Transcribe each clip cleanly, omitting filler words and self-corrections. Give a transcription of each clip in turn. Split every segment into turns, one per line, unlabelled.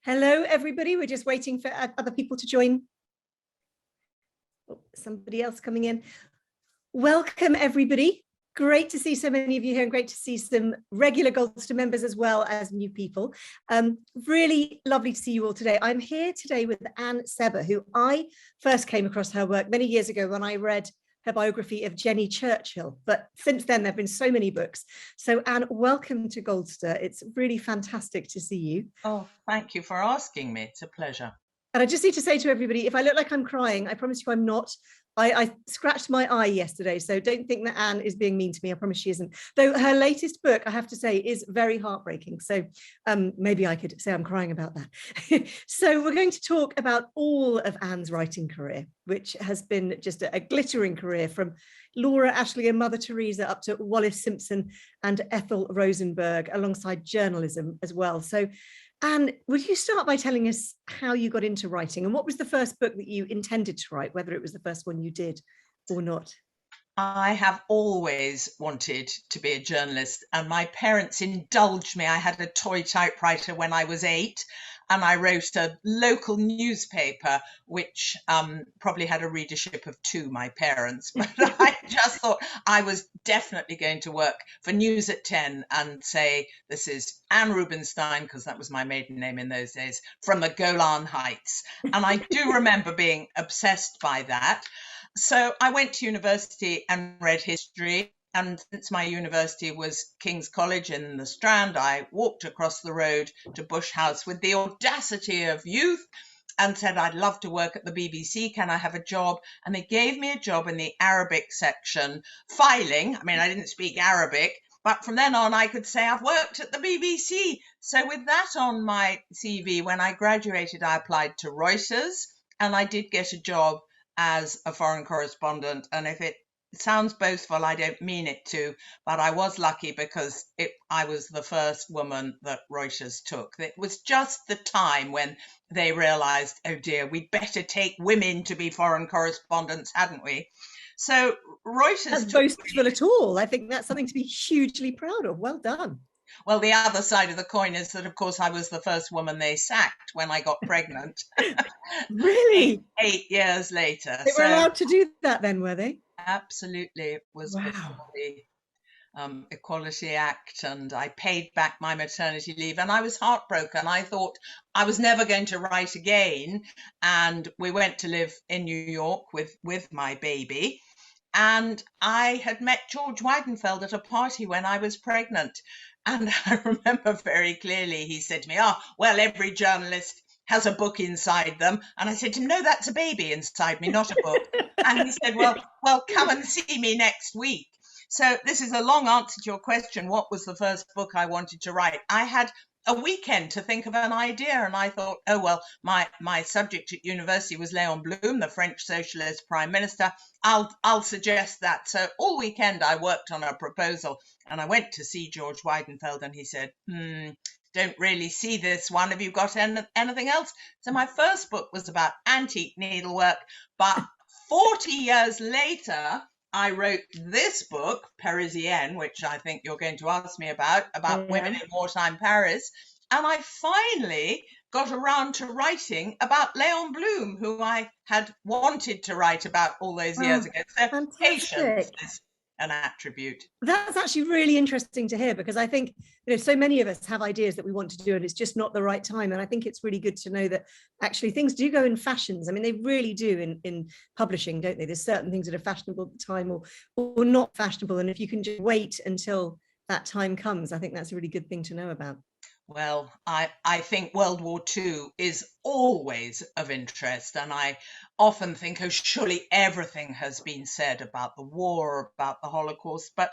Hello, everybody. We're just waiting for other people to join. Oh, somebody else coming in. Welcome, everybody. Great to see so many of you here and great to see some regular Goldster members as well as new people. Really lovely to see you all today. I'm here today with Anne Sebba, who I first came across her work many years ago when I read her biography of Jenny Churchill. But since then, there have been so many books. So Anne, welcome to Goldster. It's really fantastic to see you.
Oh, thank you for asking me. It's a pleasure.
And I just need to say to everybody, if I look like I'm crying, I promise you I'm not. I scratched my eye yesterday, so don't think that Anne is being mean to me. I promise she isn't. Though her latest book, I have to say, is very heartbreaking. So maybe I could say I'm crying about that. So we're going to talk about all of Anne's writing career, which has been just a glittering career from Laura Ashley and Mother Teresa up to Wallis Simpson and Ethel Rosenberg, alongside journalism as well. So Anne, would you start by telling us how you got into writing and what was the first book that you intended to write, whether it was the first one you did or not?
I have always wanted to be a journalist, and my parents indulged me. I had a toy typewriter when I was 8, and I wrote a local newspaper, which probably had a readership of 2, my parents. But I just thought I was definitely going to work for News at 10 and say, this is Anne Rubinstein, because that was my maiden name in those days, from the Golan Heights. And I do remember being obsessed by that. So I went to university and read history. And since my university was King's College in the Strand, I walked across the road to Bush House with the audacity of youth and said, I'd love to work at the BBC. Can I have a job? And they gave me a job in the Arabic section, filing. I mean, I didn't speak Arabic, but from then on, I could say I've worked at the BBC. So with that on my CV, when I graduated, I applied to Reuters, and I did get a job as a foreign correspondent. And if it sounds boastful, I don't mean it to, but I was lucky because I was the first woman that Reuters took. It was just the time when they realized, oh dear, we'd better take women to be foreign correspondents, hadn't we? So Reuters...
That's boastful at all. I think that's something to be hugely proud of. Well done.
Well, the other side of the coin is that, of course, I was the first woman they sacked when I got pregnant.
Really?
8 years later.
They were allowed to do that then, were they?
Absolutely. It was
wow.
Before the Equality Act, and I paid back my maternity leave, and I was heartbroken. I thought I was never going to write again. And we went to live in New York with my baby. And I had met George Weidenfeld at a party when I was pregnant. And I remember very clearly, he said to me, oh, well, every journalist has a book inside them. And I said to him, no, that's a baby inside me, not a book. And he said, well, come and see me next week. So this is a long answer to your question. What was the first book I wanted to write? I had a weekend to think of an idea, and I thought, oh, well, my subject at university was Léon Blum, the French socialist prime minister. I'll suggest that. So all weekend I worked on a proposal, and I went to see George Weidenfeld, and he said, don't really see this one. Have you got anything else? So my first book was about antique needlework, but 40 years later, I wrote this book, Parisienne, which I think you're going to ask me about women in wartime Paris. And I finally got around to writing about Léon Blum, who I had wanted to write about all those years ago. So patience is an attribute.
That's actually really interesting to hear, because I think, so many of us have ideas that we want to do and it's just not the right time. And I think it's really good to know that actually things do go in fashions. I mean, they really do in publishing, don't they? There's certain things that are fashionable at the time or not fashionable. And if you can just wait until that time comes, I think that's a really good thing to know about.
Well, I think World War II is always of interest, and I often think, oh, surely everything has been said about the war, about the Holocaust, but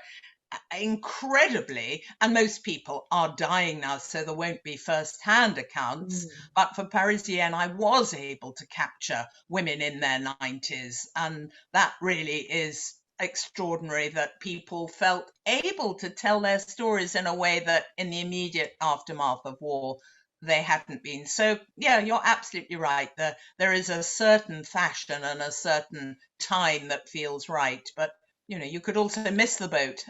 incredibly, and most people are dying now, so there won't be first-hand accounts, but for Parisienne, I was able to capture women in their 90s, and that really is extraordinary that people felt able to tell their stories in a way that in the immediate aftermath of war they hadn't been. So yeah, you're absolutely right. There is a certain fashion and a certain time that feels right, but you could also miss the boat.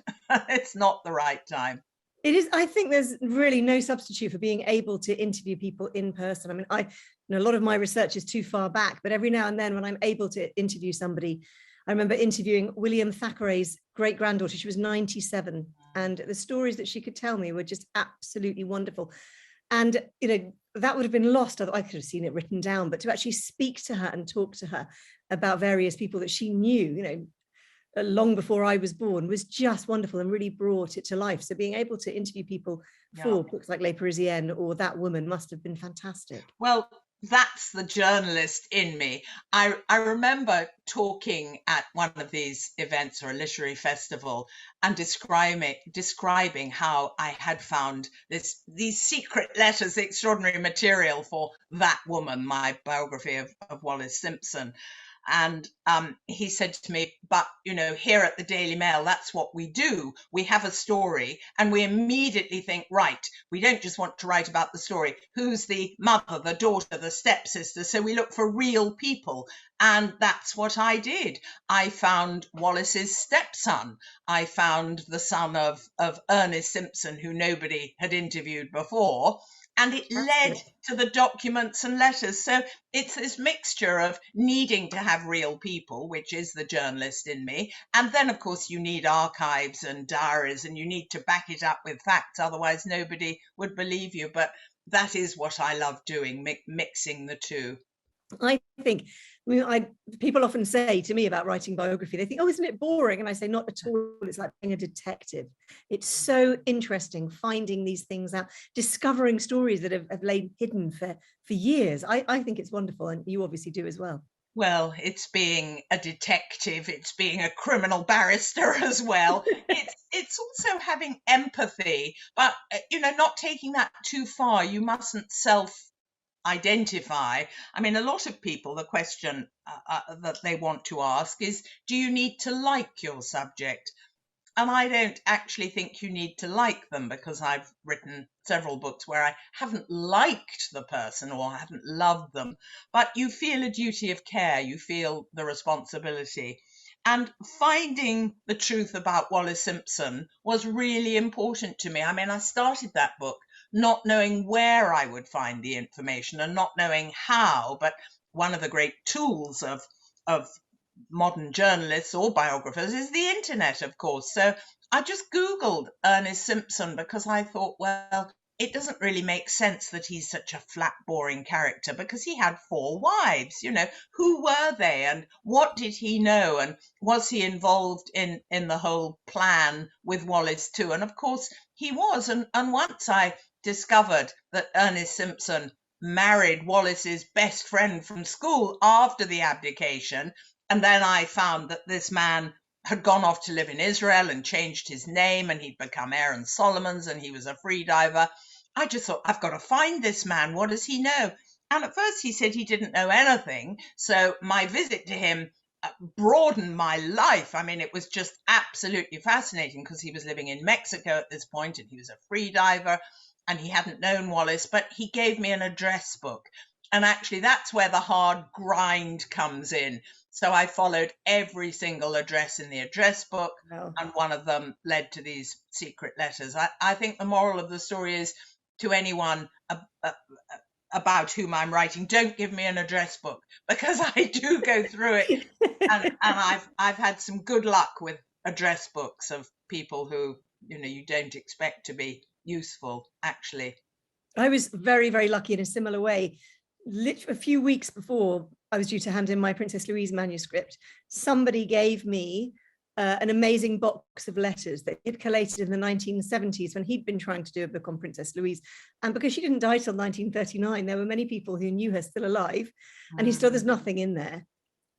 It's not the right time.
It is. I think there's really no substitute for being able to interview people in person. I mean, a lot of my research is too far back, but every now and then when I'm able to interview somebody, I remember interviewing William Thackeray's great granddaughter. She was 97, and the stories that she could tell me were just absolutely wonderful. And, that would have been lost. I could have seen it written down, but to actually speak to her and talk to her about various people that she knew, long before I was born, was just wonderful and really brought it to life. So being able to interview people for books like Les Parisiennes or That Woman must have been fantastic.
Well, that's the journalist in me. I remember talking at one of these events or a literary festival and describing how I had found these secret letters, extraordinary material for That Woman, my biography of Wallis Simpson. And he said to me, but, here at the Daily Mail, that's what we do. We have a story and we immediately think, right, we don't just want to write about the story. Who's the mother, the daughter, the stepsister? So we look for real people. And that's what I did. I found Wallis's stepson. I found the son of Ernest Simpson, who nobody had interviewed before. And it led to the documents and letters. So it's this mixture of needing to have real people, which is the journalist in me. And then, of course, you need archives and diaries, and you need to back it up with facts. Otherwise, nobody would believe you. But that is what I love doing, mixing the two.
I think, people often say to me about writing biography, they think, oh, isn't it boring? And I say, not at all. It's like being a detective. It's so interesting finding these things out, discovering stories that have lain hidden for years. I think it's wonderful, and you obviously do as well.
Well, it's being a detective, it's being a criminal barrister as well. It's also having empathy, but not taking that too far. You mustn't identify. I mean, a lot of people, the question that they want to ask is, do you need to like your subject? And I don't actually think you need to like them, because I've written several books where I haven't liked the person or haven't loved them, but you feel a duty of care, you feel the responsibility. And finding the truth about Wallis Simpson was really important to me. I mean, I started that book not knowing where I would find the information and not knowing how, but one of the great tools of modern journalists or biographers is the internet, of course. So I just Googled Ernest Simpson because I thought, well, it doesn't really make sense that he's such a flat, boring character, because he had 4 wives. Who were they and what did he know? And was he involved in the whole plan with Wallis too? And of course he was. And once I discovered that Ernest Simpson married Wallis's best friend from school after the abdication, and then I found that this man had gone off to live in Israel and changed his name, and he'd become Aaron Solomons, and he was a free diver. I just thought, I've got to find this man. What does he know? And at first he said he didn't know anything. So my visit to him broadened my life. I mean, it was just absolutely fascinating, because he was living in Mexico at this point, and he was a free diver, and he hadn't known Wallis, but he gave me an address book. And actually, that's where the hard grind comes in. So I followed every single address in the address book, and one of them led to these secret letters. I think the moral of the story is, to anyone about whom I'm writing, don't give me an address book, because I do go through it. and I've had some good luck with address books of people who, you don't expect to be useful, actually.
I was very, very lucky in a similar way. A few weeks before I was due to hand in my Princess Louise manuscript, somebody gave me an amazing box of letters that he'd collated in the 1970s when he'd been trying to do a book on Princess Louise. And because she didn't die till 1939, there were many people who knew her still alive, and there's nothing in there.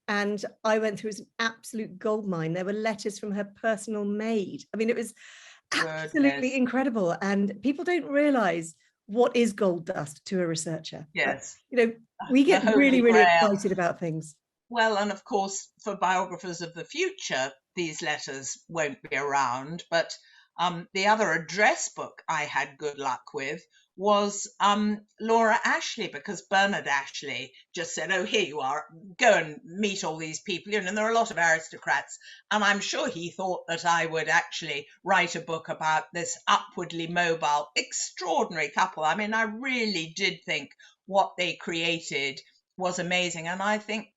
And I went through an absolute goldmine. There were letters from her personal maid. I mean, it was absolutely incredible. And people don't realize what is gold dust to a researcher.
Yes.
But, we get really, really excited about things.
Well, and of course, for biographers of the future, these letters won't be around. But the other address book I had good luck with was Laura Ashley, because Bernard Ashley just said, oh, here you are, go and meet all these people. You know, and there are a lot of aristocrats. And I'm sure he thought that I would actually write a book about this upwardly mobile, extraordinary couple. I mean, I really did think what they created was amazing. And I think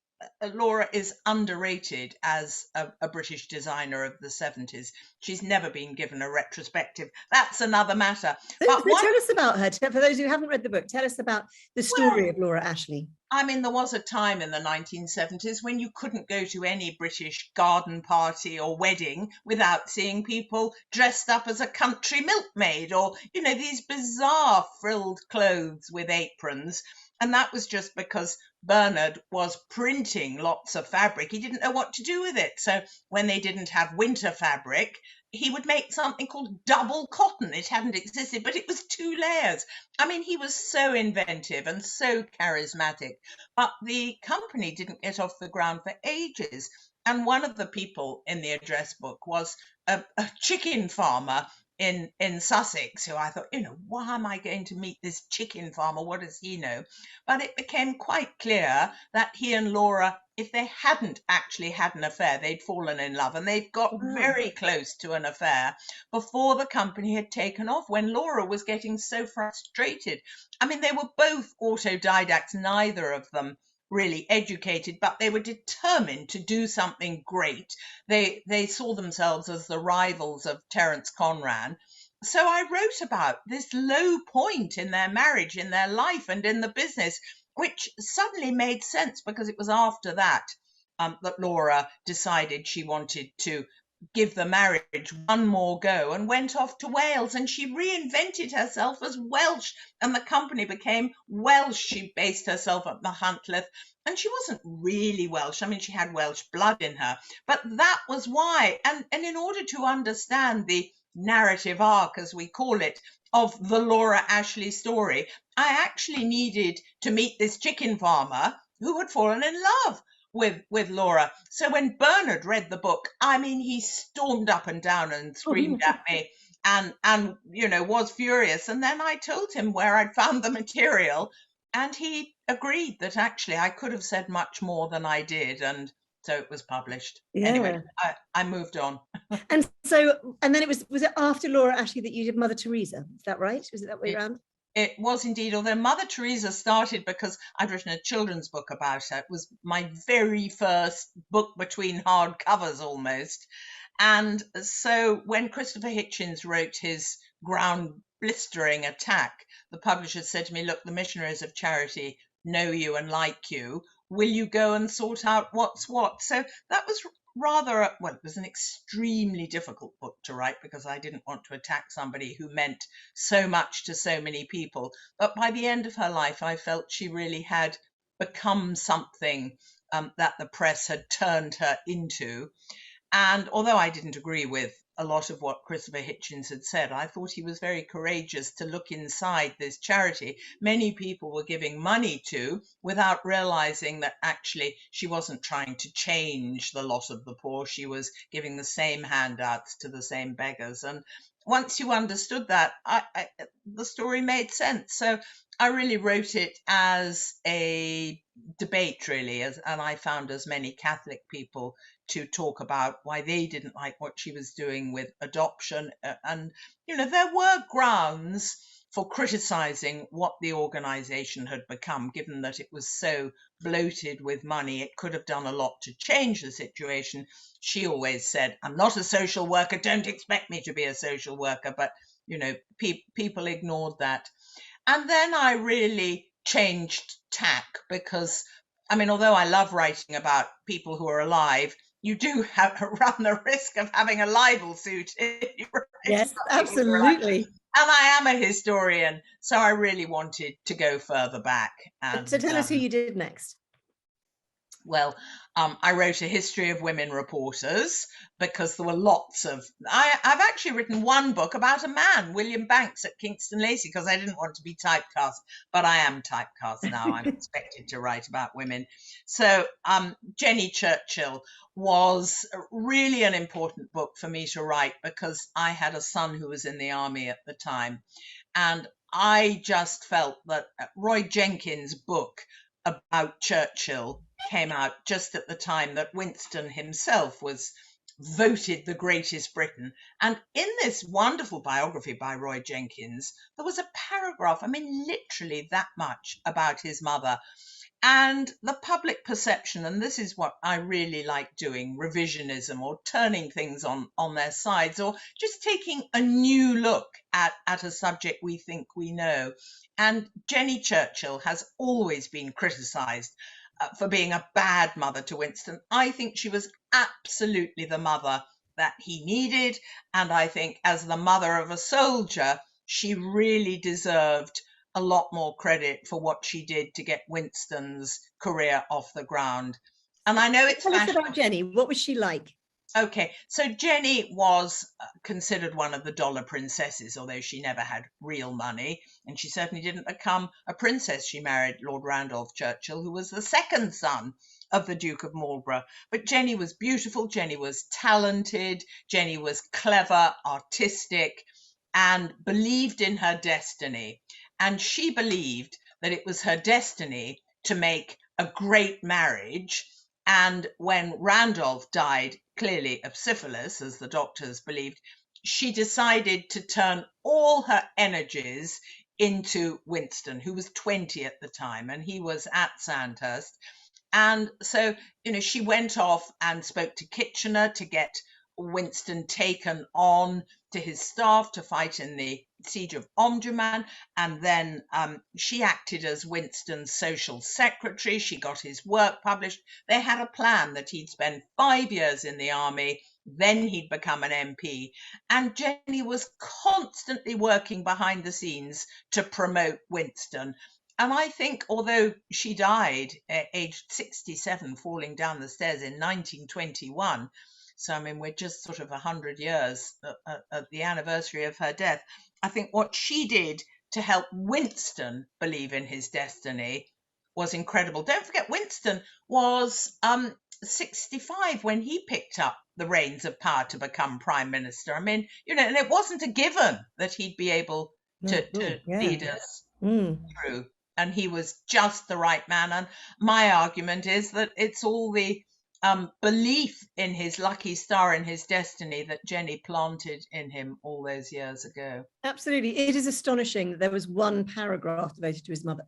Laura is underrated as a British designer of the 70s. She's never been given a retrospective. That's another matter.
But tell us about her. For those who haven't read the book, tell us about the story of Laura Ashley.
I mean, there was a time in the 1970s when you couldn't go to any British garden party or wedding without seeing people dressed up as a country milkmaid, or, you know, these bizarre frilled clothes with aprons. And that was just because Bernard was printing lots of fabric. He didn't know what to do with it. So when they didn't have winter fabric, he would make something called double cotton. It hadn't existed, but it was 2 layers. I mean, he was so inventive and so charismatic, but the company didn't get off the ground for ages. And one of the people in the address book was a chicken farmer in Sussex, who I thought, you know, why am I going to meet this chicken farmer? What does he know? But it became quite clear that he and Laura, if they hadn't actually had an affair, they'd fallen in love, and they'd got very close to an affair before the company had taken off, when Laura was getting so frustrated. I mean, they were both autodidacts, neither of them really educated, but they were determined to do something great. They saw themselves as the rivals of Terence Conran. So I wrote about this low point in their marriage, in their life, and in the business, which suddenly made sense because it was after that that Laura decided she wanted to give the marriage one more go and went off to Wales, and she reinvented herself as Welsh, and the company became Welsh. She based herself at the Huntleth, and she wasn't really Welsh. I mean, she had Welsh blood in her, but that was why. And in order to understand the narrative arc, as we call it, of the Laura Ashley story, I actually needed to meet this chicken farmer who had fallen in love with Laura. So when Bernard read the book, I mean, he stormed up and down and screamed at me and you know, was furious. And then I told him where I'd found the material, and he agreed that actually I could have said much more than I did, and so it was published. Anyway, I moved on.
And then was it after Laura Ashley that you did Mother Teresa? Is that right? Was it that way around?
It was indeed, although Mother Teresa started because I'd written a children's book about her. It was my very first book between hard covers almost. And so when Christopher Hitchens wrote his ground blistering attack, the publisher said to me, look, the missionaries of charity know you and like you. Will you go and sort out what's what? So that was rather, well, it was an extremely difficult book to write because I didn't want to attack somebody who meant so much to so many people. But by the end of her life, I felt she really had become something that the press had turned her into. And although I didn't agree with a lot of what Christopher Hitchens had said, I thought he was very courageous to look inside this charity many people were giving money to without realizing that actually she wasn't trying to change the lot of the poor. She was giving the same handouts to the same beggars. And once you understood that, the story made sense. So I really wrote it as a debate, really, and I found as many Catholic people to talk about why they didn't like what she was doing with adoption. And, you know, there were grounds for criticizing what the organization had become, given that it was so bloated with money. It could have done a lot to change the situation. She always said, I'm not a social worker, don't expect me to be a social worker. But, you know, people ignored that. And then I really changed tack because, I mean, although I love writing about people who are alive, you do run the risk of having a libel suit if you write.
Yes, absolutely.
And I am a historian, so I really wanted to go further back. And
so tell us who you did next.
Well, I wrote a history of women reporters because there were lots of... I've actually written one book about a man, William Banks at Kingston Lacy, because I didn't want to be typecast, but I am typecast now. I'm expected to write about women. So Jenny Churchill was really an important book for me to write because I had a son who was in the army at the time. And I just felt that Roy Jenkins' book about Churchill came out just at the time that Winston himself was voted the greatest Briton. And in this wonderful biography by Roy Jenkins, there was a paragraph, I mean, literally that much about his mother. And the public perception, and this is what I really like doing, revisionism or turning things on their sides, or just taking a new look at a subject we think we know. And Jenny Churchill has always been criticised for being a bad mother to Winston. I think she was absolutely the mother that he needed. And I think as the mother of a soldier, she really deserved a lot more credit for what she did to get Winston's career off the ground. And I know it's
Tell us about Jenny. What was she like?
Okay, so Jenny was considered one of the dollar princesses, although she never had real money, and she certainly didn't become a princess. She married Lord Randolph Churchill, who was the second son of the Duke of Marlborough. But Jenny was beautiful, Jenny was talented, Jenny was clever, artistic, and believed in her destiny. And she believed that it was her destiny to make a great marriage. And when Randolph died, clearly of syphilis, as the doctors believed, she decided to turn all her energies into Winston, who was 20 at the time, and he was at Sandhurst. And so, she went off and spoke to Kitchener to get Winston taken on to his staff to fight in the siege of Omdurman, and then she acted as Winston's social secretary. She got his work published. They had a plan that he'd spend 5 years in the army, then he'd become an MP. And Jenny was constantly working behind the scenes to promote Winston. And I think, although she died at aged 67, falling down the stairs in 1921, so, I mean, we're just sort of 100 years at the anniversary of her death. I think what she did to help Winston believe in his destiny was incredible. Don't forget, Winston was 65 when he picked up the reins of power to become prime minister. I mean, and it wasn't a given that he'd be able to lead us through. And he was just the right man. And my argument is that it's all the belief in his lucky star and his destiny that Jenny planted in him all those years ago.
Absolutely. It is astonishing that there was one paragraph devoted to his mother.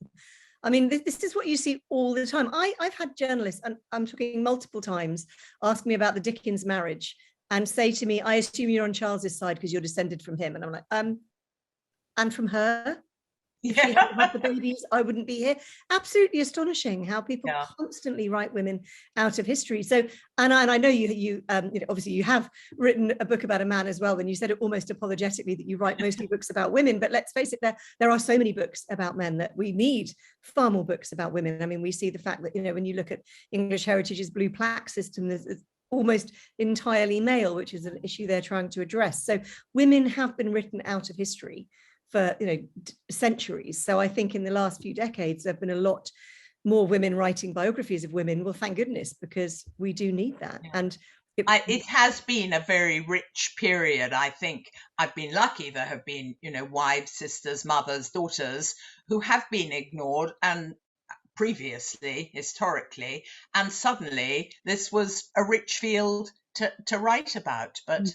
I mean, this is what you see all the time. I've had journalists, and I'm talking multiple times, ask me about the Dickens marriage and say to me, I assume you're on Charles's side because you're descended from him. And I'm like, and from her? If she hadn't had the babies, I wouldn't be here. Absolutely astonishing how people constantly write women out of history. So, and I know you obviously you have written a book about a man as well, and you said it almost apologetically that you write mostly books about women. But let's face it, there are so many books about men that we need far more books about women. I mean, we see the fact that, when you look at English Heritage's blue plaque system, there's almost entirely male, which is an issue they're trying to address. So women have been written out of history for centuries. So I think in the last few decades, there have been a lot more women writing biographies of women. Well, thank goodness, because we do need that. Yeah. And
it has been a very rich period. I think I've been lucky. There have been, wives, sisters, mothers, daughters who have been ignored and previously, historically, and suddenly this was a rich field to write about. But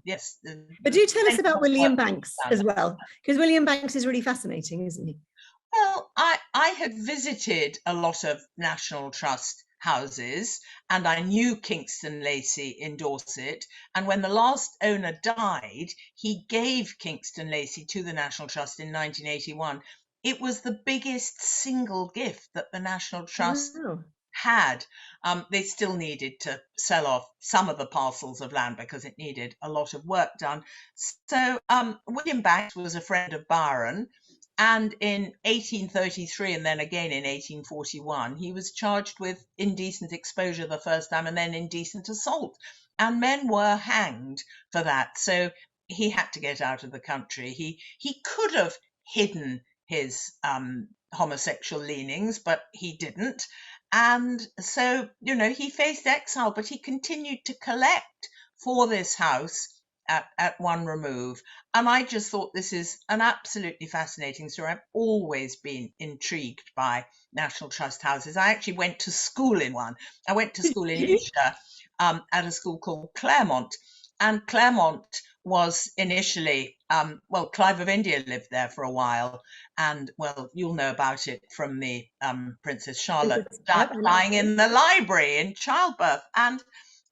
yes.
But do tell us about William Banks as well, because William Banks is really fascinating, isn't he?
Well, I had visited a lot of National Trust houses, and I knew Kingston Lacy in Dorset. And when the last owner died, he gave Kingston Lacy to the National Trust in 1981. It was the biggest single gift that the National Trust had. They still needed to sell off some of the parcels of land because it needed a lot of work done. So William Banks was a friend of Byron, and in 1833 and then again in 1841, he was charged with indecent exposure the first time and then indecent assault. And men were hanged for that. So he had to get out of the country. He could have hidden his homosexual leanings, but he didn't. And so, he faced exile, but he continued to collect for this house at one remove. And I just thought this is an absolutely fascinating story. I've always been intrigued by National Trust houses. I actually went to school in one. I went to school in Isha at a school called Claremont. And Claremont was initially, well, Clive of India lived there for a while. And, well, you'll know about it from the Princess Charlotte dying in the library in childbirth. And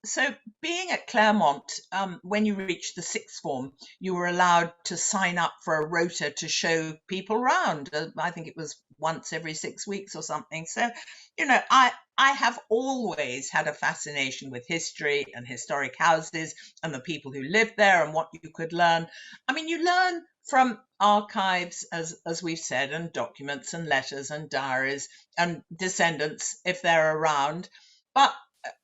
so being at Claremont, when you reached the sixth form, you were allowed to sign up for a rota to show people around. I think it was once every 6 weeks or something. So, you know, I have always had a fascination with history and historic houses and the people who lived there and what you could learn. I mean, you learn from archives, as we've said, and documents and letters and diaries and descendants if they're around. But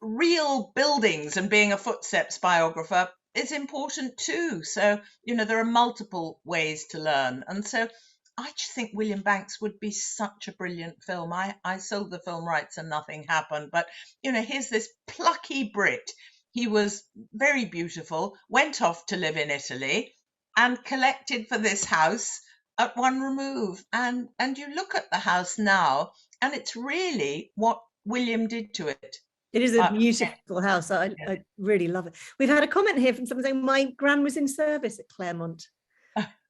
real buildings and being a footsteps biographer is important too. So, you know, there are multiple ways to learn. And so I just think William Banks would be such a brilliant film. I sold the film rights and nothing happened. But, you know, here's this plucky Brit. He was very beautiful, went off to live in Italy and collected for this house at one remove. And you look at the house now and it's really what William did to it.
It is a beautiful house. I really love it. We've had a comment here from someone saying, my gran was in service at Claremont.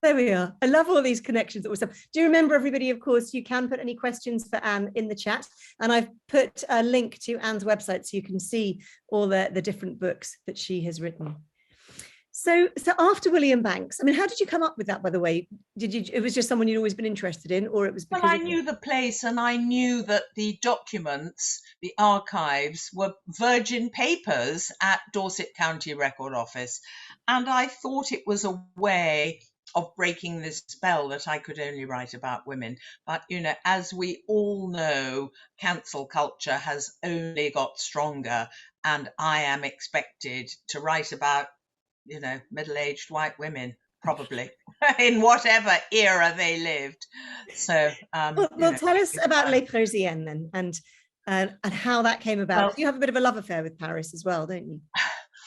There we are. I love all these connections that was up. Do you remember, everybody, of course, you can put any questions for Anne in the chat. And I've put a link to Anne's website so you can see all the different books that she has written. So after William Banks, I mean, how did you come up with that, by the way? It was just someone you'd always been interested in, or it was because...
Well, I knew the place and I knew that the documents, the archives, were virgin papers at Dorset County Record Office. And I thought it was a way of breaking this spell that I could only write about women. But, you know, as we all know, cancel culture has only got stronger. And I am expected to write about, you know, middle-aged white women, probably, in whatever era they lived. So,
well, tell us about Les Parisiennes then, and how that came about. Well, you have a bit of a love affair with Paris as well, don't you?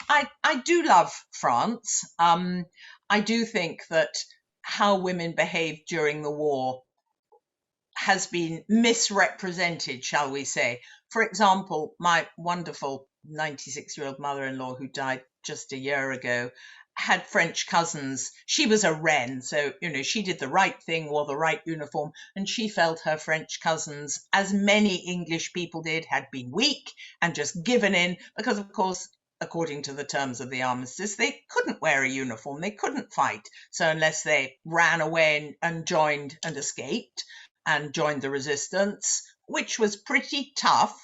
I do love France. I do think that how women behaved during the war has been misrepresented, shall we say. For example, my wonderful 96-year-old mother-in-law, who died just a year ago, had French cousins. She was a reine, so, you know, she did the right thing, wore the right uniform, and she felt her French cousins, as many English people did, had been weak and just given in because, of course, according to the terms of the armistice, they couldn't wear a uniform, they couldn't fight. So unless they ran away and joined and escaped and joined the resistance, which was pretty tough,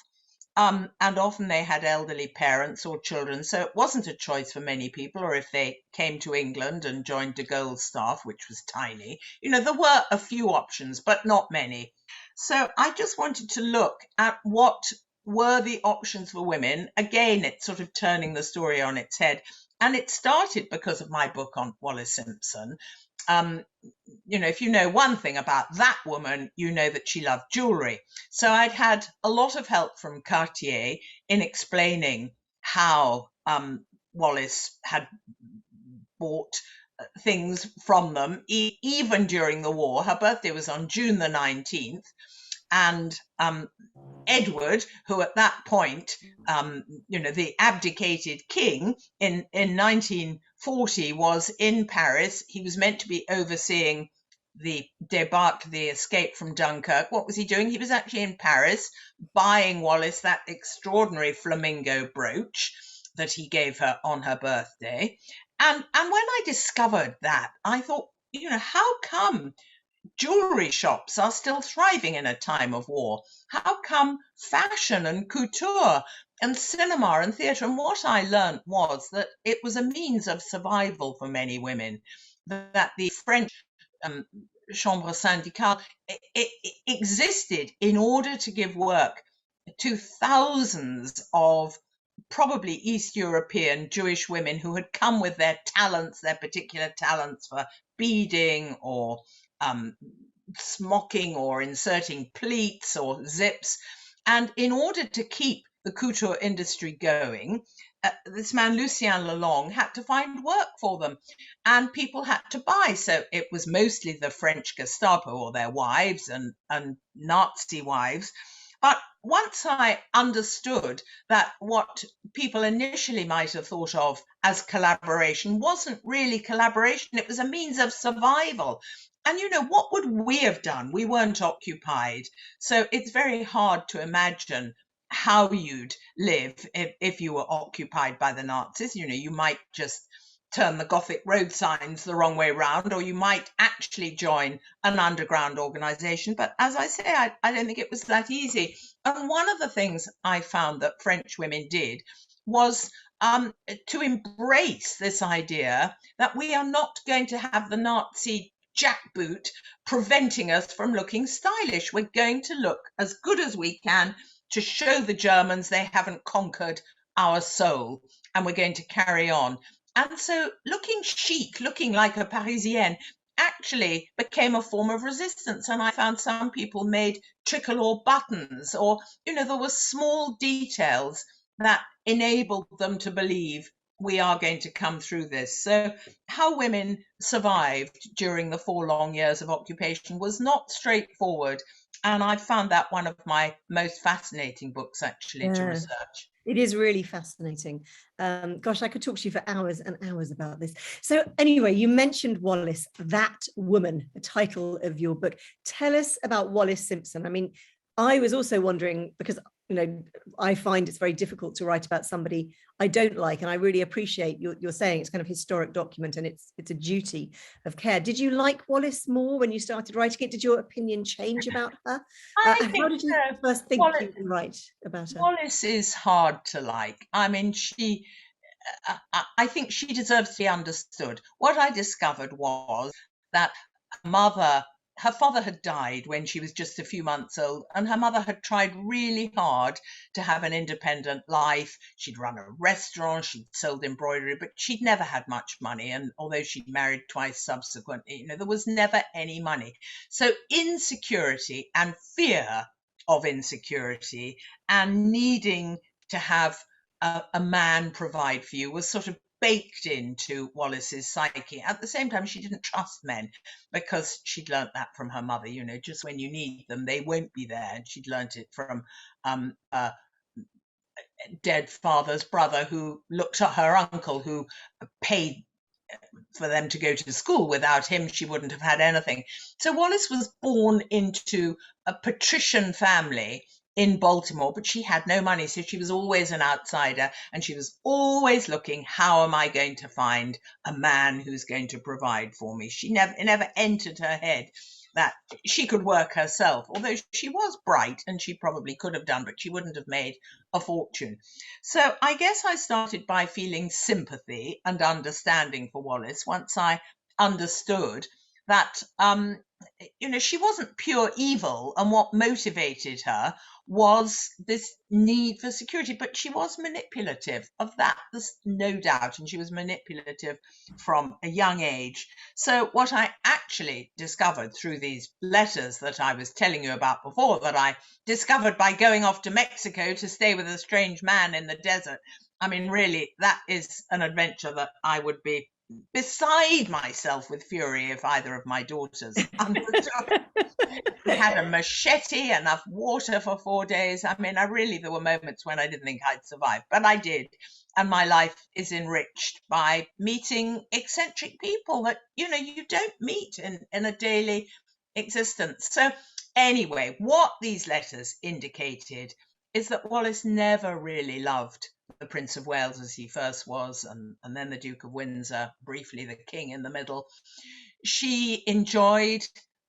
and often they had elderly parents or children, so it wasn't a choice for many people. Or if they came to England and joined de Gaulle's staff, which was tiny, you know, there were a few options, but not many. So I just wanted to look at what were the options for women. Again, it's sort of turning the story on its head. And it started because of my book on Wallis Simpson. You know, if you know one thing about that woman, you know that she loved jewelry. So I'd had a lot of help from Cartier in explaining how Wallis had bought things from them, even during the war. Her birthday was on June the 19th. And Edward, who at that point, you know, the abdicated king in 1940 was in Paris. He was meant to be overseeing the débarque, the escape from Dunkirk. What was he doing? He was actually in Paris buying Wallis that extraordinary flamingo brooch that he gave her on her birthday. And when I discovered that, I thought, you know, how come jewelry shops are still thriving in a time of war? How come fashion and couture and cinema and theatre? And what I learned was that it was a means of survival for many women, that the French chambre syndicale it existed in order to give work to thousands of probably East European Jewish women who had come with their talents, their particular talents for beading or smocking or inserting pleats or zips. And in order to keep the couture industry going, this man Lucien Lelong had to find work for them, and people had to buy. So it was mostly the French Gestapo or their wives and Nazi wives. But once I understood that what people initially might have thought of as collaboration wasn't really collaboration, it was a means of survival. And what would we have done? We weren't occupied. So it's very hard to imagine how you'd live if you were occupied by the Nazis. You might just turn the Gothic road signs the wrong way round, or you might actually join an underground organization. But as I say, I don't think it was that easy. And one of the things I found that French women did was to embrace this idea that we are not going to have the Nazi jackboot preventing us from looking stylish. We're going to look as good as we can to show the Germans they haven't conquered our soul, and we're going to carry on. And so looking chic, looking like a Parisienne, actually became a form of resistance. And I found some people made tricolor buttons, or, there were small details that enabled them to believe we are going to come through this. So how women survived during the 4 long years of occupation was not straightforward. And I found that one of my most fascinating books, actually, to research.
It is really fascinating. Gosh, I could talk to you for hours and hours about this. So anyway, you mentioned Wallis, That Woman, the title of your book. Tell us about Wallis Simpson. I mean, I was also wondering, because I find it's very difficult to write about somebody I don't like, and I really appreciate you're saying it's kind of historic document and it's a duty of care. Did you like Wallis more when you started writing it? Did your opinion change about her? How did you first think you would write about her?
Wallis is hard to like. I mean, I think she deserves to be understood. What I discovered was that her father had died when she was just a few months old, and her mother had tried really hard to have an independent life. She'd run a restaurant, she'd sold embroidery, but she'd never had much money. And although she'd married twice subsequently, there was never any money. So insecurity and fear of insecurity and needing to have a man provide for you was sort of baked into Wallis's psyche. At the same time, she didn't trust men because she'd learnt that from her mother. Just when you need them, they won't be there. And she'd learnt it from a dead father's brother who looked at her uncle, who paid for them to go to school. Without him, she wouldn't have had anything. So Wallis was born into a patrician family in Baltimore, but she had no money, so she was always an outsider, and she was always looking, how am I going to find a man who's going to provide for me? It never entered her head that she could work herself, although she was bright and she probably could have done, but she wouldn't have made a fortune. So I guess I started by feeling sympathy and understanding for Wallis once I understood that she wasn't pure evil, and what motivated her was this need for security, but she was manipulative. Of that, there's no doubt, and she was manipulative from a young age. So what I actually discovered through these letters that I was telling you about before, that I discovered by going off to Mexico to stay with a strange man in the desert, I mean, really, that is an adventure that I would be beside myself with fury if either of my daughters undertook. We had a machete, enough water for 4 days. I mean, there were moments when I didn't think I'd survive, but I did. And my life is enriched by meeting eccentric people that, you don't meet in a daily existence. So anyway, what these letters indicated is that Wallis never really loved the Prince of Wales as he first was, and then the Duke of Windsor, briefly the King in the middle. She enjoyed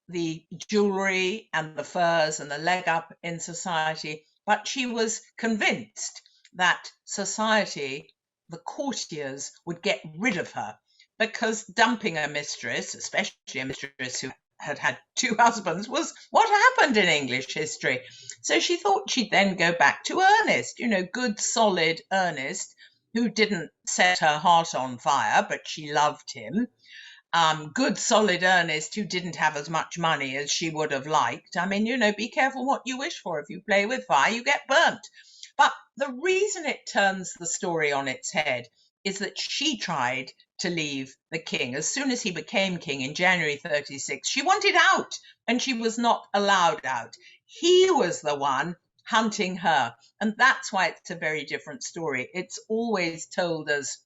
the jewellery and the furs and the leg up in society, but she was convinced that society, the courtiers, would get rid of her, because dumping a mistress, especially a mistress who had 2 husbands, was what happened in English history. So she thought she'd then go back to Ernest, good, solid Ernest, who didn't set her heart on fire, but she loved him. Good, solid Ernest, who didn't have as much money as she would have liked. I mean, be careful what you wish for. If you play with fire, you get burnt. But the reason it turns the story on its head is that she tried to leave the king. As soon as he became king in January 36, she wanted out and she was not allowed out. He was the one hunting her. And that's why it's a very different story. It's always told as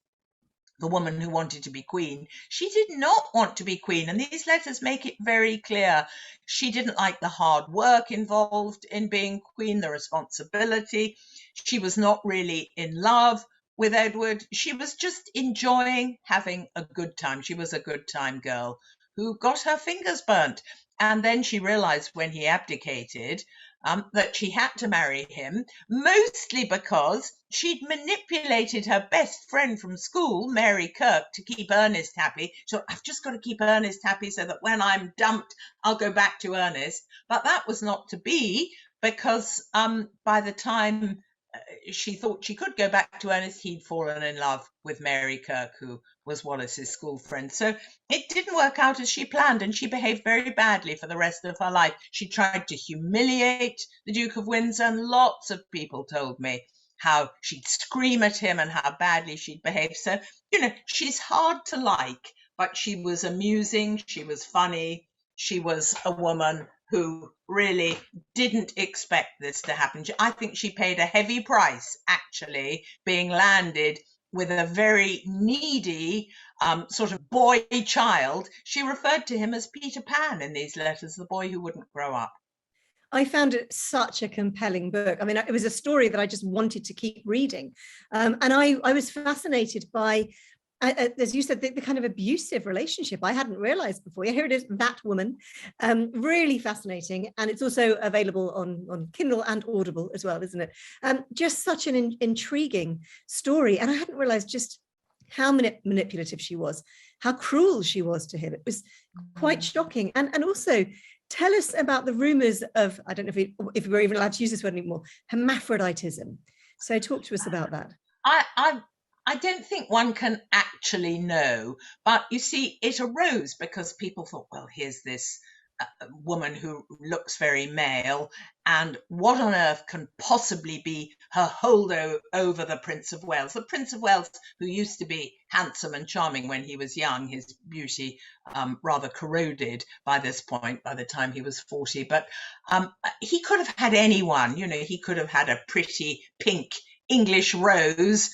the woman who wanted to be queen. She did not want to be queen. And these letters make it very clear. She didn't like the hard work involved in being queen, the responsibility. She was not really in love with Edward. She was just enjoying having a good time. She was a good time girl who got her fingers burnt. And then she realized when he abdicated that she had to marry him, mostly because she'd manipulated her best friend from school, Mary Kirk, to keep Ernest happy. So I've just got to keep Ernest happy so that when I'm dumped, I'll go back to Ernest. But that was not to be, because by the time she thought she could go back to Ernest, he'd fallen in love with Mary Kirk, who was Wallace's school friend. So it didn't work out as she planned, and she behaved very badly for the rest of her life. She tried to humiliate the Duke of Windsor, and lots of people told me how she'd scream at him and how badly she'd behave. So, she's hard to like, but she was amusing, she was funny, she was a woman who really didn't expect this to happen. I think she paid a heavy price, actually, being landed with a very needy sort of boy child. She referred to him as Peter Pan in these letters, the boy who wouldn't grow up.
I found it such a compelling book. I mean, it was a story that I just wanted to keep reading. And I was fascinated by, as you said, the kind of abusive relationship I hadn't realized before. Here it is, that woman, really fascinating. And it's also available on Kindle and Audible as well, isn't it? Just such an intriguing story. And I hadn't realized just how manipulative she was, how cruel she was to him. It was quite shocking. And also, tell us about the rumors of, I don't know if we're even allowed to use this word anymore, hermaphroditism. So talk to us about that.
I don't think one can actually know, but you see, it arose because people thought, well, here's this woman who looks very male, and what on earth can possibly be her hold over the Prince of Wales? The Prince of Wales, who used to be handsome and charming when he was young, his beauty rather corroded by this point, by the time he was 40, but he could have had anyone, he could have had a pretty pink English rose,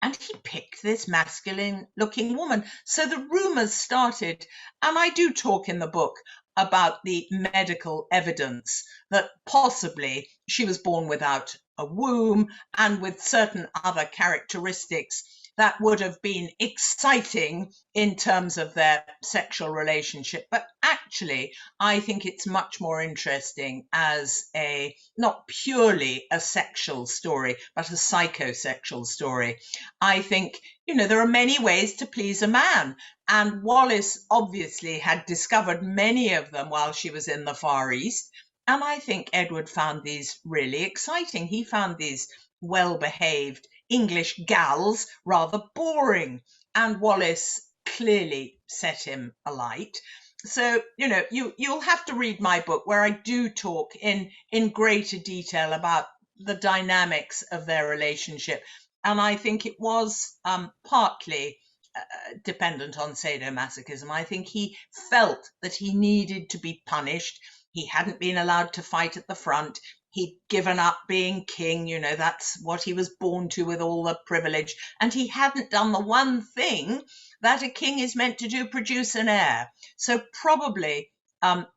and he picked this masculine looking woman. So the rumors started, and I do talk in the book about the medical evidence that possibly she was born without a womb and with certain other characteristics that would have been exciting in terms of their sexual relationship. But actually, I think it's much more interesting as not purely a sexual story, but a psychosexual story. I think, there are many ways to please a man. And Wallis obviously had discovered many of them while she was in the Far East. And I think Edward found these really exciting. He found these well-behaved English gals rather boring. And Wallis clearly set him alight. So, you'll have to read my book where I do talk in greater detail about the dynamics of their relationship. And I think it was partly dependent on sadomasochism. I think he felt that he needed to be punished. He hadn't been allowed to fight at the front. He'd given up being king, that's what he was born to with all the privilege. And he hadn't done the one thing that a king is meant to do, produce an heir. So probably,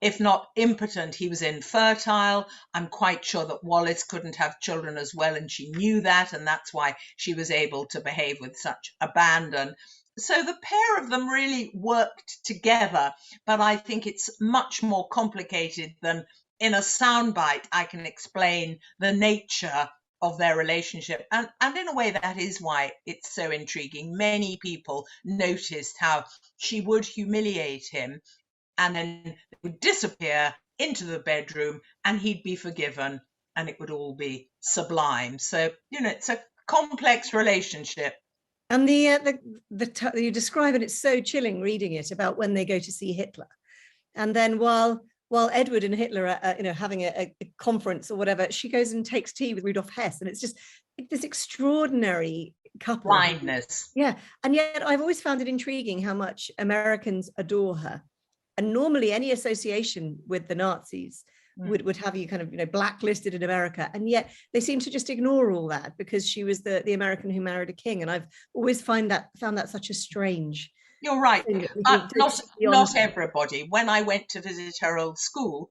if not impotent, he was infertile. I'm quite sure that Wallis couldn't have children as well, and she knew that, and that's why she was able to behave with such abandon. So the pair of them really worked together, but I think it's much more complicated than in a soundbite I can explain the nature of their relationship. And in a way, that is why it's so intriguing. Many people noticed how she would humiliate him and then would disappear into the bedroom and he'd be forgiven and it would all be sublime. So, it's a complex relationship.
And you describe it, it's so chilling reading it, about when they go to see Hitler. And then while Edward and Hitler are having a conference or whatever, she goes and takes tea with Rudolf Hess. And it's just this extraordinary couple.
Blindness.
Yeah. And yet I've always found it intriguing how much Americans adore her. And normally any association with the Nazis would have you kind of, you know, blacklisted in America. And yet they seem to just ignore all that because she was the American who married a king. And I've always found that such a strange.
You're right.
thing that we
But
think takes beyond
not
her.
everybody. When I went to visit her old school,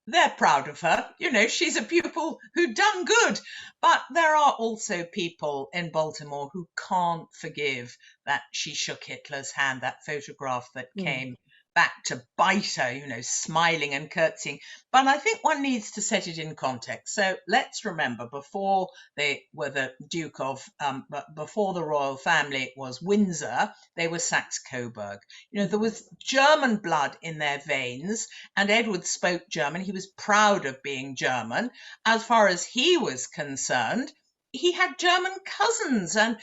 they're proud of her. You know, she's a pupil who done good. But there are also people in Baltimore who can't forgive that she shook Hitler's hand, that photograph that came back to bite her, you know, smiling and curtsying. But I think one needs to set it in context. So let's remember, before they were the Duke of, before the royal family was Windsor, they were Saxe-Coburg. You know, there was German blood in their veins, and Edward spoke German. He was proud of being German. As far as he was concerned, he had German cousins, and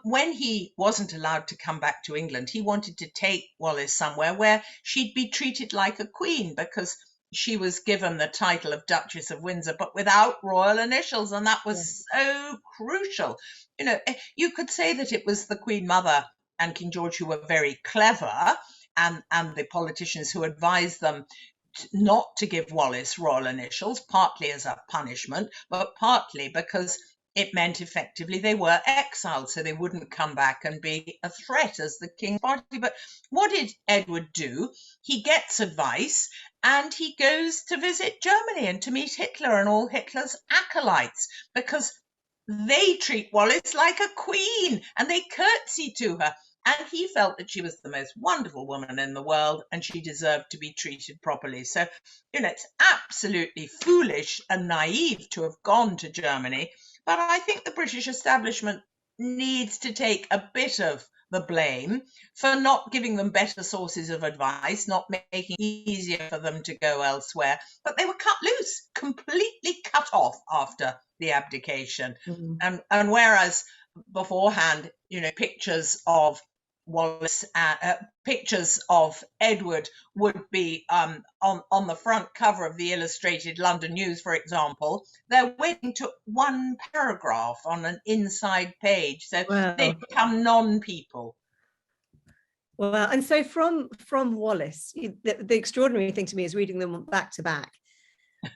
when he wasn't allowed to come back to England, he wanted to take Wallis somewhere where she'd be treated like a queen, because she was given the title of Duchess of Windsor, but without royal initials, and that was so crucial. You know, you could say that it was the Queen Mother and King George who were very clever, and the politicians who advised them not to give Wallis royal initials, partly as a punishment, but partly because it meant effectively they were exiled, so they wouldn't come back and be a threat as the king's party. But what did Edward do? He gets advice and he goes to visit Germany and to meet Hitler and all Hitler's acolytes, because they treat Wallis like a queen and they curtsy to her. And he felt that she was the most wonderful woman in the world and she deserved to be treated properly. So, you know, it's absolutely foolish and naive to have gone to Germany. But I think the British establishment needs to take a bit of the blame for not giving them better sources of advice, not making it easier for them to go elsewhere. But they were cut loose, completely cut off after the abdication. And whereas beforehand, you know, pictures of Wallis, pictures of Edward would be on the front cover of the Illustrated London News, for example, their wedding took one paragraph on an inside page, so they become non-people.
Well, and so from Wallis, the extraordinary thing to me is reading them back to back.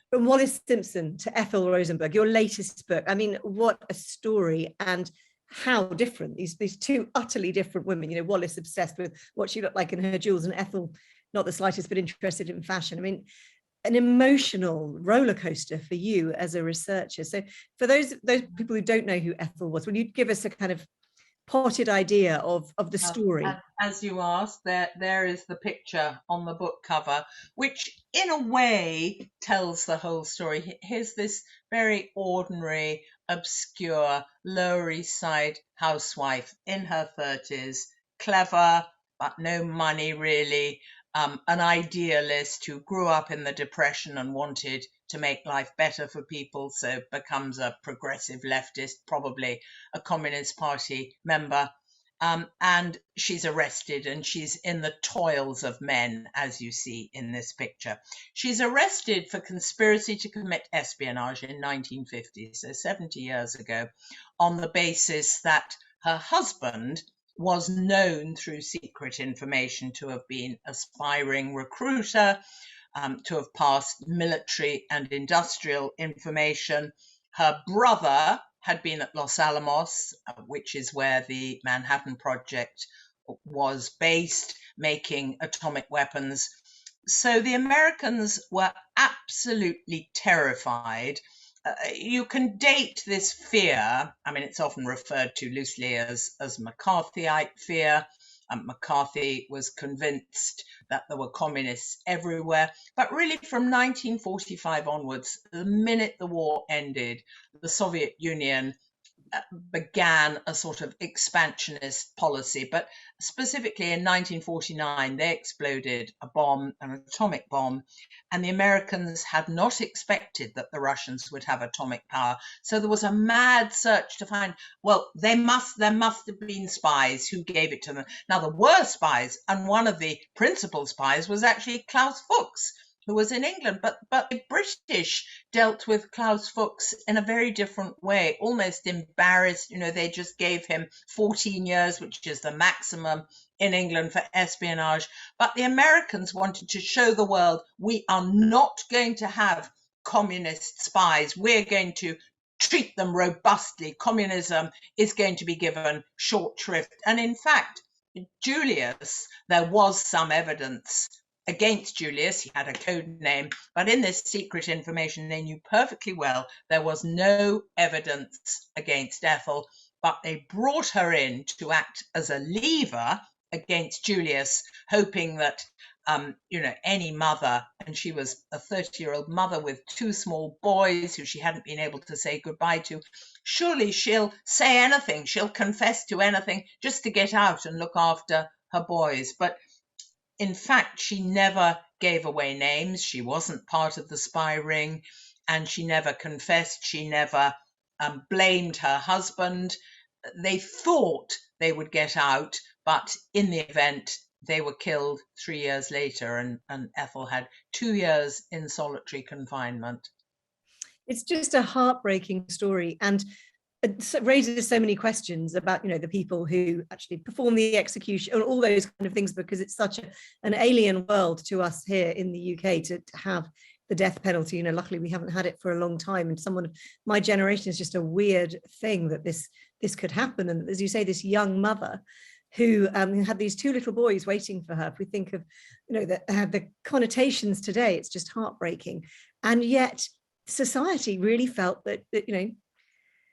From Wallis Simpson to Ethel Rosenberg, your latest book. I mean, what a story, and how different these two utterly different women. You know, Wallis obsessed with what she looked like in her jewels, and Ethel not the slightest bit interested in fashion. I mean, an emotional roller coaster for you as a researcher. So for those people who don't know who Ethel was, will you give us a kind of potted idea of the story?
As you asked, there is the picture on the book cover, which in a way tells the whole story. Here's this very ordinary, obscure Lower East Side housewife in her 30s, clever but no money really, an idealist who grew up in the Depression and wanted to make life better for people, so becomes a progressive leftist, probably a Communist Party member. And she's arrested and she's in the toils of men, as you see in this picture. She's arrested for conspiracy to commit espionage in 1950, so 70 years ago, on the basis that her husband was known through secret information to have been a aspiring recruiter, to have passed military and industrial information. Her brother had been at Los Alamos, which is where the Manhattan Project was based, making atomic weapons. So the Americans were absolutely terrified. You can date this fear. I mean, it's often referred to loosely as McCarthyite fear. McCarthy was convinced that there were communists everywhere. But really from 1945 onwards, the minute the war ended, the Soviet Union began a sort of expansionist policy. But specifically in 1949, they exploded a bomb, an atomic bomb, and the Americans had not expected that the Russians would have atomic power. So there was a mad search to find, well, there must have been spies who gave it to them. Now, there were spies, and one of the principal spies was actually Klaus Fuchs, who was in England. But the British dealt with Klaus Fuchs in a very different way, almost embarrassed. They just gave him 14 years, which is the maximum in England for espionage. But the Americans wanted to show the world, we are not going to have communist spies. We're going to treat them robustly. Communism is going to be given short shrift. And in fact, Julius, there was some evidence against Julius. He had a code name, but in this secret information, they knew perfectly well there was no evidence against Ethel, but they brought her in to act as a lever against Julius, hoping that any mother, and she was a 30-year-old mother with 2 small boys who she hadn't been able to say goodbye to, surely she'll say anything, she'll confess to anything just to get out and look after her boys. But in fact, she never gave away names. She wasn't part of the spy ring, and she never confessed. She never blamed her husband. They thought they would get out, but in the event, they were killed 3 years later, and Ethel had 2 years in solitary confinement.
It's just a heartbreaking story, and it raises so many questions about, the people who actually perform the execution and all those kind of things, because it's such an alien world to us here in the UK to have the death penalty. Luckily we haven't had it for a long time, and someone of my generation is just a weird thing that this could happen. And as you say, this young mother who had these 2 little boys waiting for her. If we think of, the connotations today, it's just heartbreaking. And yet society really felt that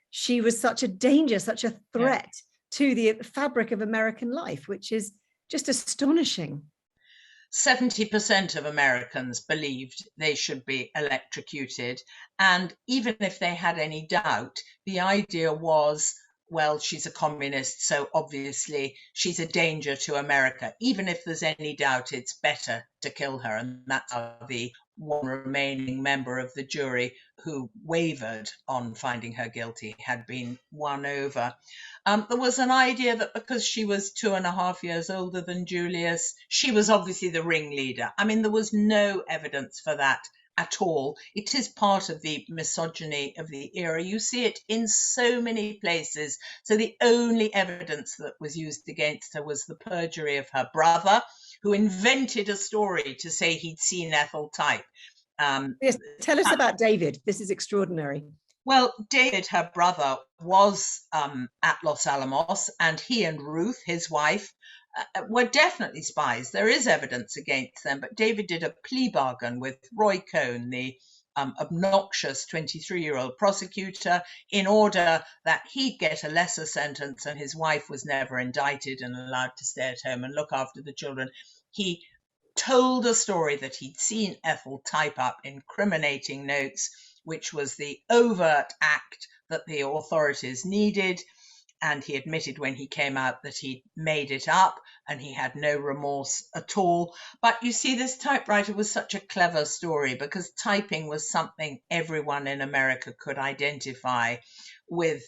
she was such a danger, such a threat to the fabric of American life, which is just astonishing.
70% of Americans believed they should be electrocuted. And even if they had any doubt, the idea was, well, she's a communist, so obviously she's a danger to America. Even if there's any doubt, it's better to kill her. And that's how the one remaining member of the jury who wavered on finding her guilty had been won over. There was an idea that because she was 2.5 years older than Julius, she was obviously the ringleader. I mean, there was no evidence for that at all. It is part of the misogyny of the era. You see it in so many places. So the only evidence that was used against her was the perjury of her brother, who invented a story to say he'd seen Ethel type.
Yes, tell us about David. This is extraordinary.
Well, David, her brother, was at Los Alamos, and he and Ruth, his wife, were definitely spies. There is evidence against them, but David did a plea bargain with Roy Cohn, the obnoxious 23-year-old prosecutor, in order that he'd get a lesser sentence, and his wife was never indicted and allowed to stay at home and look after the children. He told a story that he'd seen Ethel type up incriminating notes, which was the overt act that the authorities needed. And he admitted when he came out that he'd made it up, and he had no remorse at all. But you see, this typewriter was such a clever story because typing was something everyone in America could identify with.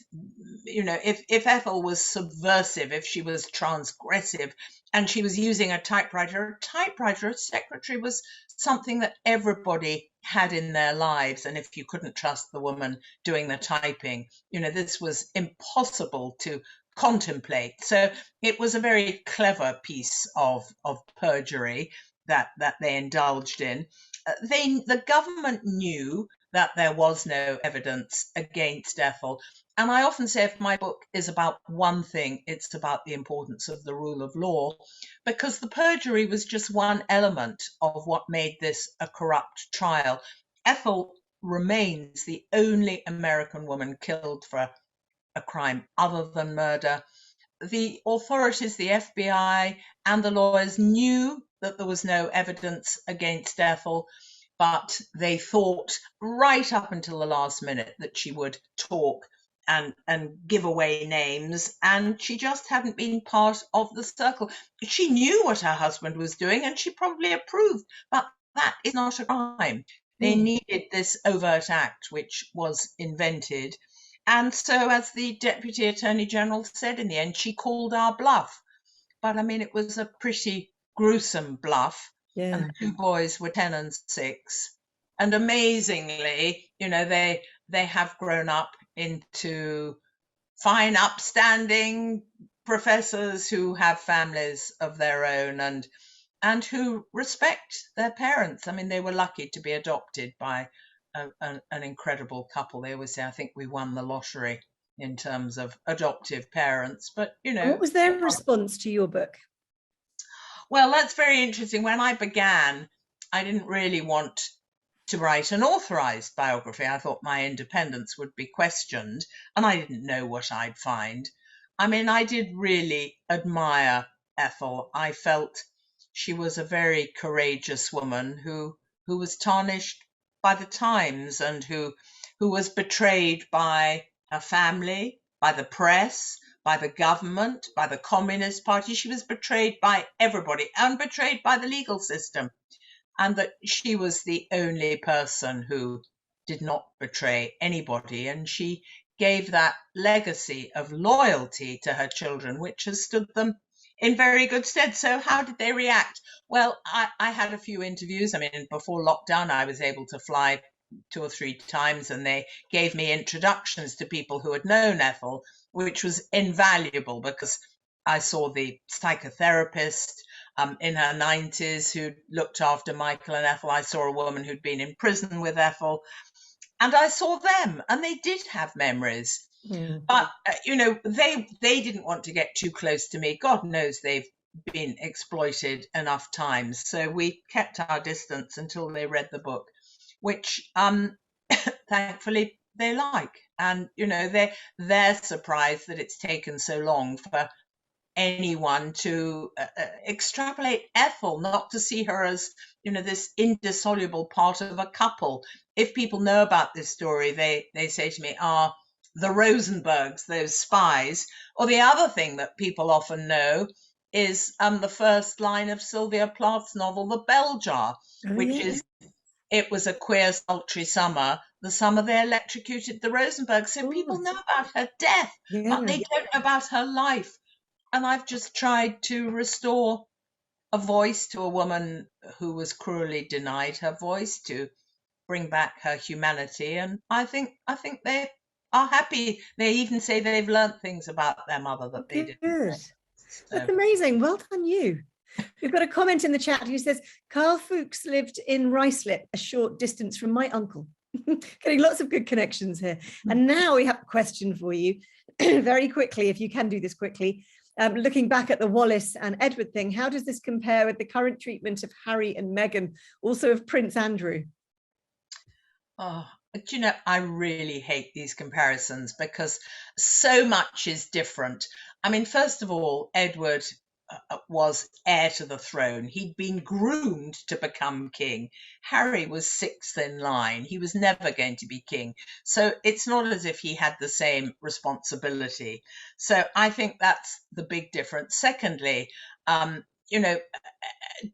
If Ethel was subversive, if she was transgressive, and she was using a typewriter, a secretary was something that everybody had in their lives. And if you couldn't trust the woman doing the typing, this was impossible to contemplate. So it was a very clever piece of perjury that they indulged in. The government knew that there was no evidence against Ethel. And I often say if my book is about one thing, it's about the importance of the rule of law, because the perjury was just one element of what made this a corrupt trial. Ethel remains the only American woman killed for a crime other than murder. The authorities, the FBI and the lawyers knew that there was no evidence against Ethel, but they thought right up until the last minute that she would talk and give away names, and she just hadn't been part of the circle. She knew what her husband was doing, and she probably approved, but that is not a crime. They needed this overt act, which was invented. And so, as the Deputy Attorney General said in the end, she called our bluff. But I mean, it was a pretty gruesome bluff.
Yeah.
and the two boys were 10 and 6. And amazingly, they have grown up into fine, upstanding professors who have families of their own, and who respect their parents. I mean, they were lucky to be adopted by an incredible couple. They always say, I think we won the lottery in terms of adoptive parents. But,
And what was their response to your book?
well, that's very interesting. When I began, I didn't really want to write an authorized biography. I thought my independence would be questioned, and I didn't know what I'd find. I mean, I did really admire Ethel. I felt she was a very courageous woman who was tarnished by the times, and who was betrayed by her family, by the press, by the government, by the Communist Party. She was betrayed by everybody, and betrayed by the legal system. And that she was the only person who did not betray anybody. And she gave that legacy of loyalty to her children, which has stood them in very good stead. So how did they react? Well, I had a few interviews. I mean, before lockdown, I was able to fly 2 or 3 times, and they gave me introductions to people who had known Ethel, which was invaluable, because I saw the psychotherapist in her 90s who looked after Michael and Ethel. I saw a woman who'd been in prison with Ethel, and I saw them, and they did have memories. But they didn't want to get too close to me. God knows they've been exploited enough times. So we kept our distance until they read the book, which thankfully they like. And they're surprised that it's taken so long for anyone to extrapolate Ethel, not to see her as this indissoluble part of a couple. If people know about this story, they say to me, the Rosenbergs, those spies. Or the other thing that people often know is the first line of Sylvia Plath's novel, The Bell Jar, which is, it was a queer, sultry summer, the summer they electrocuted the Rosenbergs. So people know about her death, but they don't know about her life. And I've just tried to restore a voice to a woman who was cruelly denied her voice, to bring back her humanity. And I think they are happy. They even say they've learnt things about their mother that they didn't know. So.
That's amazing. Well done, you. We've got a comment in the chat who says, Carl Fuchs lived in Ruislip, a short distance from my uncle. Getting lots of good connections here. And now we have a question for you very quickly, if you can do this quickly. Looking back at the Wallace and Edward thing, how does this compare with the current treatment of Harry and Meghan, also of Prince Andrew?
Oh, I really hate these comparisons, because so much is different. I mean, first of all, Edward was heir to the throne. He'd been groomed to become king. Harry was 6th in line. He was never going to be king. So it's not as if he had the same responsibility. So I think that's the big difference. Secondly,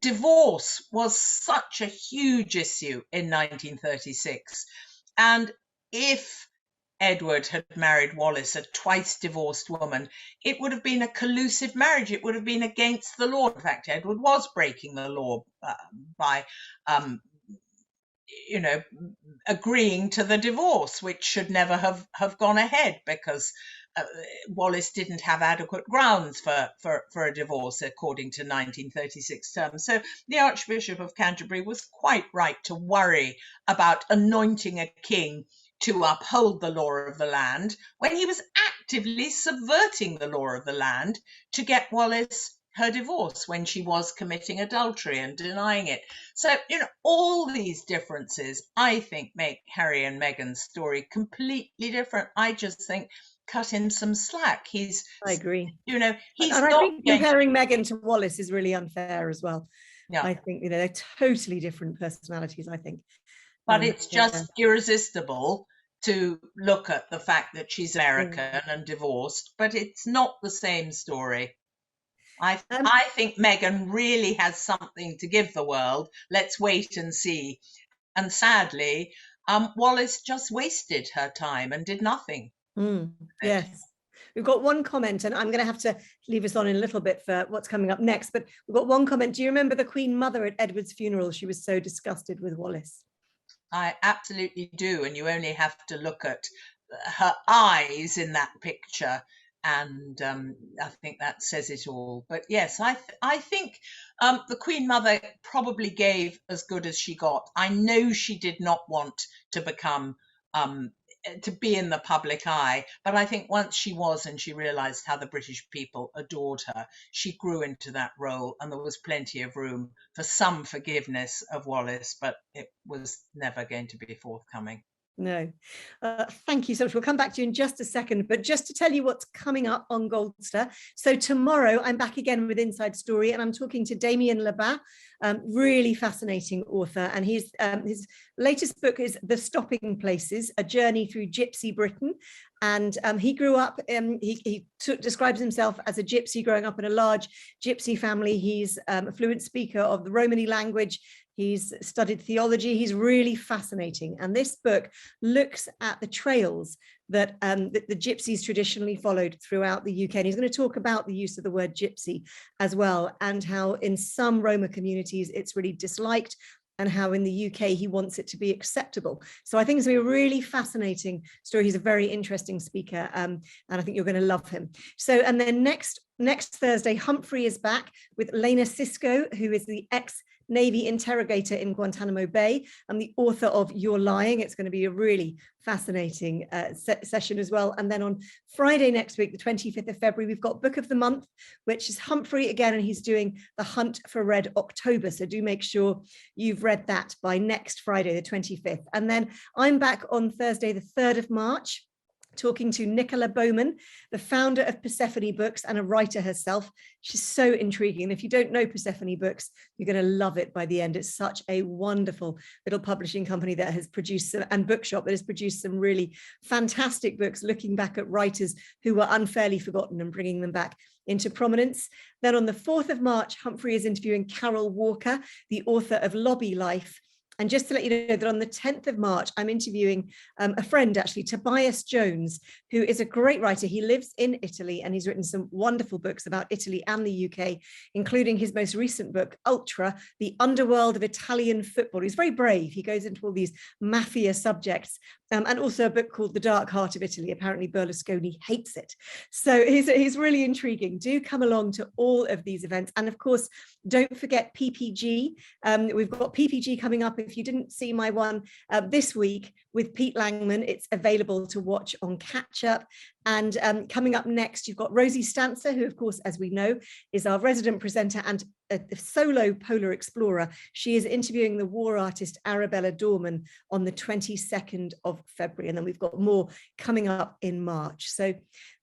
divorce was such a huge issue in 1936. And if Edward had married Wallis, a twice divorced woman, it would have been a collusive marriage. It would have been against the law. In fact, Edward was breaking the law by, agreeing to the divorce, which should never have gone ahead, because Wallis didn't have adequate grounds for a divorce according to 1936 terms. So the Archbishop of Canterbury was quite right to worry about anointing a king to uphold the law of the land, when he was actively subverting the law of the land to get Wallis her divorce when she was committing adultery and denying it. So, all these differences, I think, make Harry and Meghan's story completely different. I just think, cut him some slack.
I agree.
He's
and I think comparing Meghan to Wallis is really unfair as well. Yeah. I think, they're totally different personalities, I think.
But it's just irresistible to look at the fact that she's American and divorced, but it's not the same story. I think Meghan really has something to give the world. Let's wait and see. And sadly, Wallis just wasted her time and did nothing.
Yes. We've got one comment, and I'm going to have to leave us on in a little bit for what's coming up next, but we've got one comment. Do you remember the Queen Mother at Edward's funeral? She was so disgusted with Wallace.
I absolutely do. And you only have to look at her eyes in that picture. And I think that says it all. But yes, I think the Queen Mother probably gave as good as she got. I know she did not want to become to be in the public eye, but I think once she was, and she realized how the British people adored her, she grew into that role, and there was plenty of room for some forgiveness of Wallace, but it was never going to be forthcoming.
No. Thank you so much. We'll come back to you in just a second, but just to tell you what's coming up on Goldster. So tomorrow I'm back again with Inside Story, and I'm talking to Damien Lebas, really fascinating author. And his latest book is The Stopping Places, A Journey Through Gypsy Britain. And he grew up, he describes himself as a gypsy growing up in a large gypsy family. He's a fluent speaker of the Romany language. He's studied theology. He's really fascinating. And this book looks at the trails that the gypsies traditionally followed throughout the UK. And he's going to talk about the use of the word gypsy as well, and how in some Roma communities it's really disliked, and how in the UK he wants it to be acceptable. So I think it's going to be a really fascinating story. He's a very interesting speaker, and I think you're going to love him. So, and then next Thursday, Humphrey is back with Lena Sisko, who is the ex-Navy interrogator in Guantanamo Bay and the author of You're Lying. It's going to be a really fascinating session as well. And then on Friday next week, the 25th of February, we've got Book of the Month, which is Humphrey again, and he's doing The Hunt for Red October. So do make sure you've read that by next Friday, the 25th. And then I'm back on Thursday, the 3rd of March, talking to Nicola Bowman, the founder of Persephone Books and a writer herself. She's so intriguing. And if you don't know Persephone Books, you're going to love it by the end. It's such a wonderful little publishing company that has produced and bookshop that has produced some really fantastic books, looking back at writers who were unfairly forgotten and bringing them back into prominence. Then on the 4th of March, Humphrey is interviewing Carol Walker, the author of Lobby Life. And just to let you know that on the 10th of March, I'm interviewing a friend, actually, Tobias Jones, who is a great writer. He lives in Italy, and he's written some wonderful books about Italy and the UK, including his most recent book, Ultra, The Underworld of Italian Football. He's very brave. He goes into all these mafia subjects, and also a book called The Dark Heart of Italy. Apparently Berlusconi hates it. So he's really intriguing. Do come along to all of these events. And of course, don't forget PPG. We've got PPG coming up. If you didn't see my one this week with Pete Langman, it's available to watch on Catch Up. And coming up next, you've got Rosie Stancer, who, of course, as we know, is our resident presenter and a solo polar explorer. She is interviewing the war artist Arabella Dorman on the 22nd of February. And then we've got more coming up in March. So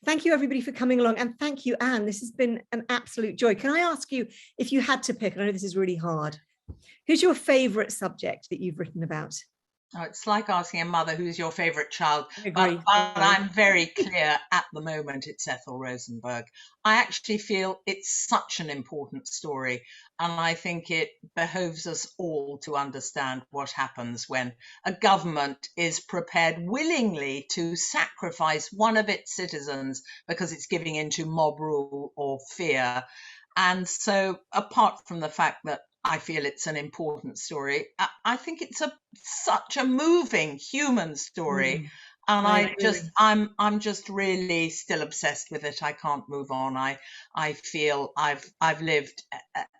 thank you, everybody, for coming along. And thank you, Anne. This has been an absolute joy. Can I ask you, if you had to pick, and I know this is really hard, who's your favorite subject that you've written about?
Oh, it's like asking a mother who's your favorite child, but I'm very clear at the moment it's Ethel Rosenberg. I actually feel it's such an important story, and I think it behoves us all to understand what happens when a government is prepared willingly to sacrifice one of its citizens because it's giving in to mob rule or fear. And so, apart from the fact that I feel it's an important story, I think it's such a moving human story. And I'm just really still obsessed with it. I can't move on. I feel I've lived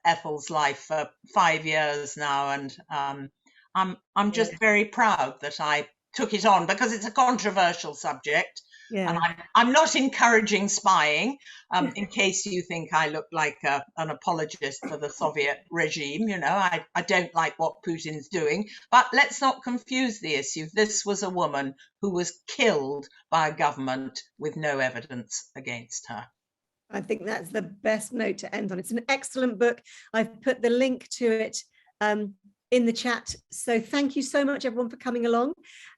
Ethel's life for 5 years now, and I'm just very proud that I took it on, because it's a controversial subject. Yeah. And I'm not encouraging spying, in case you think I look like an apologist for the Soviet regime. You know, I don't like what Putin's doing, but let's not confuse the issue. This was a woman who was killed by a government with no evidence against her.
I think that's the best note to end on. It's an excellent book. I've put the link to it in the chat. So thank you so much, everyone, for coming along.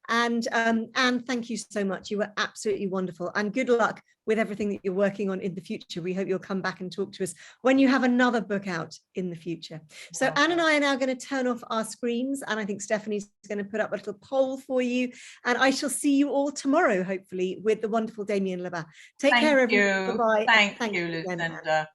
And Anne, thank you so much. You were absolutely wonderful, and good luck with everything that you're working on in the future. We hope you'll come back and talk to us when you have another book out in the future. So Anne and I are now going to turn off our screens, and I think Stephanie's going to put up a little poll for you, and I shall see you all tomorrow, hopefully, with the wonderful Damien Lebat. Take care, everyone. Bye-bye.
Thank you, Lucinda.